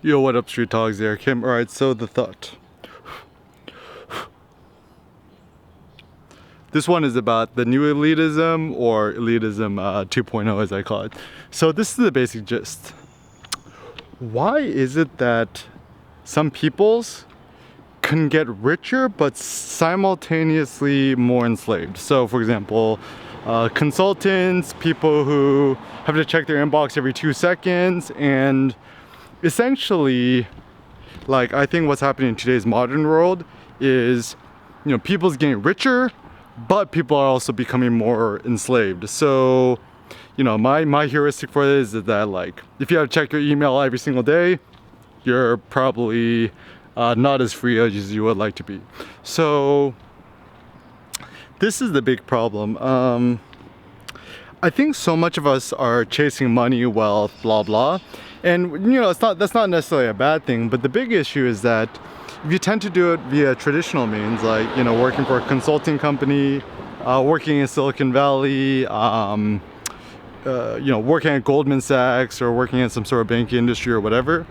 Yo, what up, Street Dogs there, Kim? Alright, so the thought. This one is about the new elitism, or elitism 2.0 as I call it. So this is the basic gist. Why is it that some peoples can get richer but simultaneously more enslaved? So for example, consultants, people who have to check their inbox every 2 seconds, and essentially, like, I think what's happening in today's modern world is, you know, people's getting richer, but people are also becoming more enslaved. So, you know, my heuristic for this is that, like, if you have to check your email every single day, you're probably not as free as you would like to be. So this is the big problem. I think so much of us are chasing money, wealth, blah blah, and you know, that's not necessarily a bad thing, but the big issue is that if you tend to do it via traditional means, like, you know, working for a consulting company, working in Silicon Valley, you know, working at Goldman Sachs, or working in some sort of banking industry or whatever,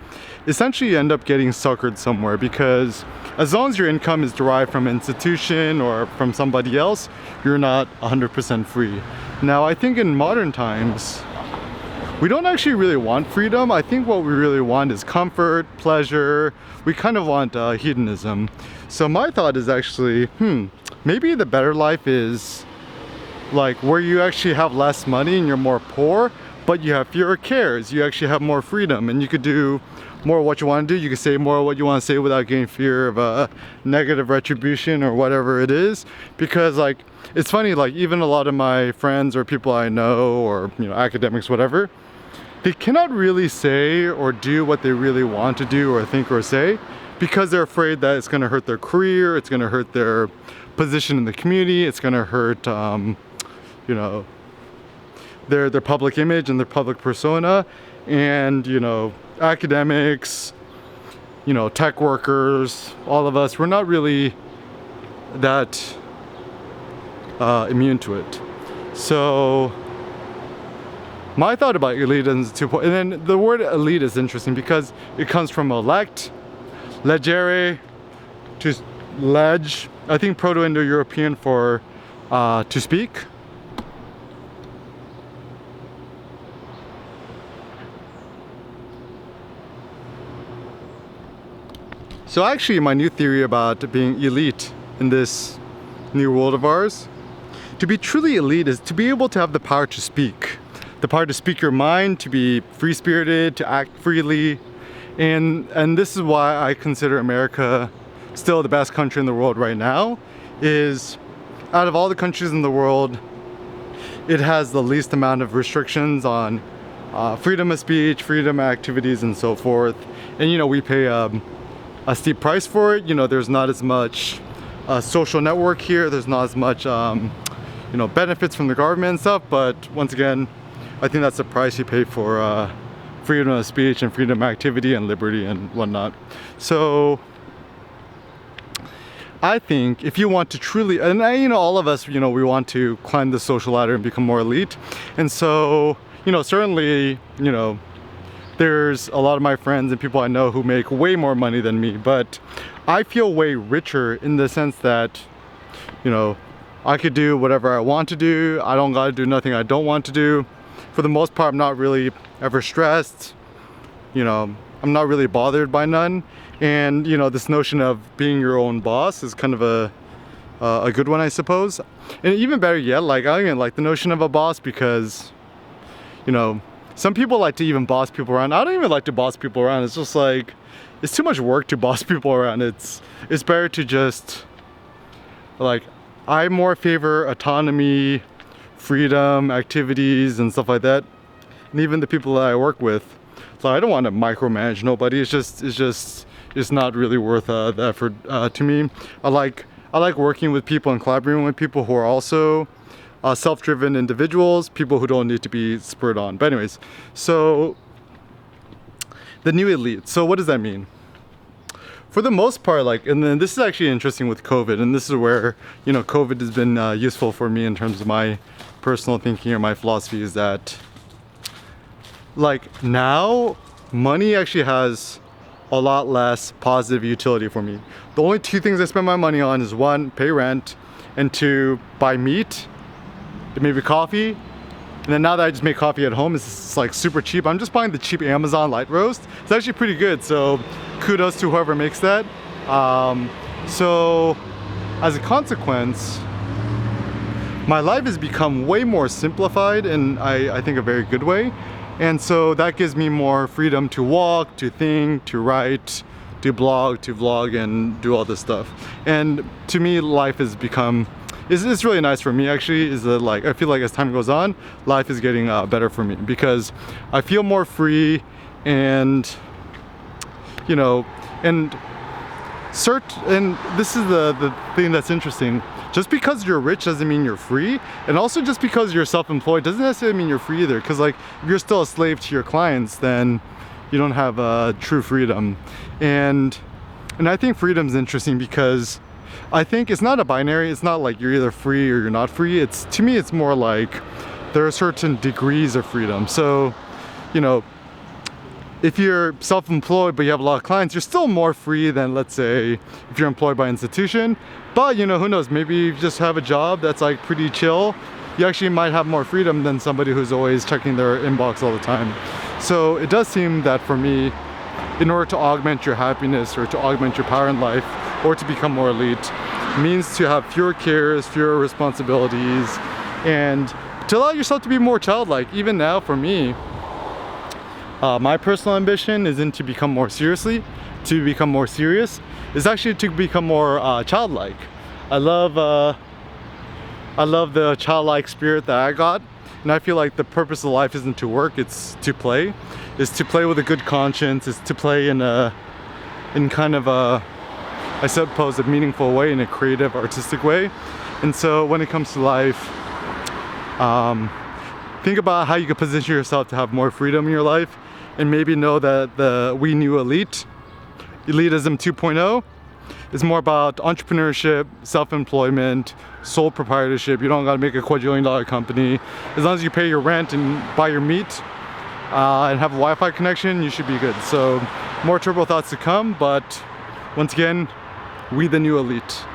essentially you end up getting suckered somewhere, because as long as your income is derived from an institution or from somebody else, you're not 100% free. Now, I think in modern times, we don't actually really want freedom. I think what we really want is comfort, pleasure. We kind of want hedonism. So my thought is actually, maybe the better life is like where you actually have less money and you're more poor, but you have fewer cares. You actually have more freedom, and you could do more of what you want to do. You can say more of what you want to say without getting fear of a negative retribution or whatever it is. Because, like, it's funny, like, even a lot of my friends or people I know, or, you know, academics, whatever, they cannot really say or do what they really want to do or think or say, because they're afraid that it's going to hurt their career, it's going to hurt their position in the community, it's going to hurt you know, their public image and their public persona. And, you know, academics, you know, tech workers, all of us, we're not really that immune to it. So my thought about elitism is and then the word elite is interesting because it comes from elect, legere, to ledge, I think Proto-Indo-European for to speak. So actually, my new theory about being elite in this new world of ours, to be truly elite is to be able to have the power to speak. The power to speak your mind, to be free-spirited, to act freely. And this is why I consider America still the best country in the world right now, is out of all the countries in the world, it has the least amount of restrictions on freedom of speech, freedom of activities, and so forth. And, you know, we pay a steep price for it. You know, there's not as much social network here. There's not as much, you know, benefits from the government and stuff. But once again, I think that's the price you pay for freedom of speech and freedom of activity and liberty and whatnot. So I think if you want to truly, and you know, all of us, you know, we want to climb the social ladder and become more elite. And so, you know, certainly, you know, there's a lot of my friends and people I know who make way more money than me, but I feel way richer in the sense that, you know, I could do whatever I want to do. I don't gotta do nothing I don't want to do. For the most part, I'm not really ever stressed. You know, I'm not really bothered by none. And, you know, this notion of being your own boss is kind of a good one, I suppose. And even better yet, like, I even like the notion of a boss because, you know, some people like to even boss people around. I don't even like to boss people around. It's just like, it's too much work to boss people around. It's better to just, like, I more favor autonomy, freedom, activities, and stuff like that. And even the people that I work with. So I don't want to micromanage nobody. It's not really worth the effort to me. I like working with people and collaborating with people who are also self-driven individuals, people who don't need to be spurred on. But anyways, so the new elite. So what does that mean? For the most part, like, and then this is actually interesting with COVID, and this is where, you know, COVID has been useful for me in terms of my personal thinking or my philosophy, is that, like, now money actually has a lot less positive utility for me. The only two things I spend my money on is one, pay rent, and two, buy meat, and maybe coffee. And then now that I just make coffee at home, it's like super cheap. I'm just buying the cheap Amazon light roast. It's actually pretty good, so kudos to whoever makes that. So as a consequence, my life has become way more simplified in I think a very good way. And so that gives me more freedom to walk, to think, to write, to blog, to vlog, and do all this stuff. And to me, life has become, it's really nice for me actually, is that like, I feel like as time goes on, life is getting better for me because I feel more free and, you know, and this is the thing that's interesting. Just because you're rich doesn't mean you're free, and also just because you're self-employed doesn't necessarily mean you're free either, because like if you're still a slave to your clients, then you don't have true freedom. And I think freedom's interesting because I think it's not a binary. It's not like you're either free or you're not free. It's, to me, it's more like there are certain degrees of freedom. So, you know, if you're self-employed but you have a lot of clients, you're still more free than, let's say, if you're employed by an institution. But, you know, who knows, maybe you just have a job that's like pretty chill. You actually might have more freedom than somebody who's always checking their inbox all the time. So it does seem that for me, in order to augment your happiness or to augment your power in life or to become more elite, means to have fewer cares, fewer responsibilities, and to allow yourself to be more childlike. Even now for me, my personal ambition isn't to become more serious. It's actually to become more childlike. I love the childlike spirit that I got, and I feel like the purpose of life isn't to work, it's to play. It's to play with a good conscience. It's to play in kind of a, I suppose, a meaningful way, in a creative, artistic way. And so when it comes to life, think about how you can position yourself to have more freedom in your life, and maybe know that the We New Elite, Elitism 2.0, is more about entrepreneurship, self-employment, sole proprietorship. You don't gotta make a quadrillion-dollar company. As long as you pay your rent and buy your meat and have a Wi-Fi connection, you should be good. So more turbo thoughts to come, but once again, we the new elite.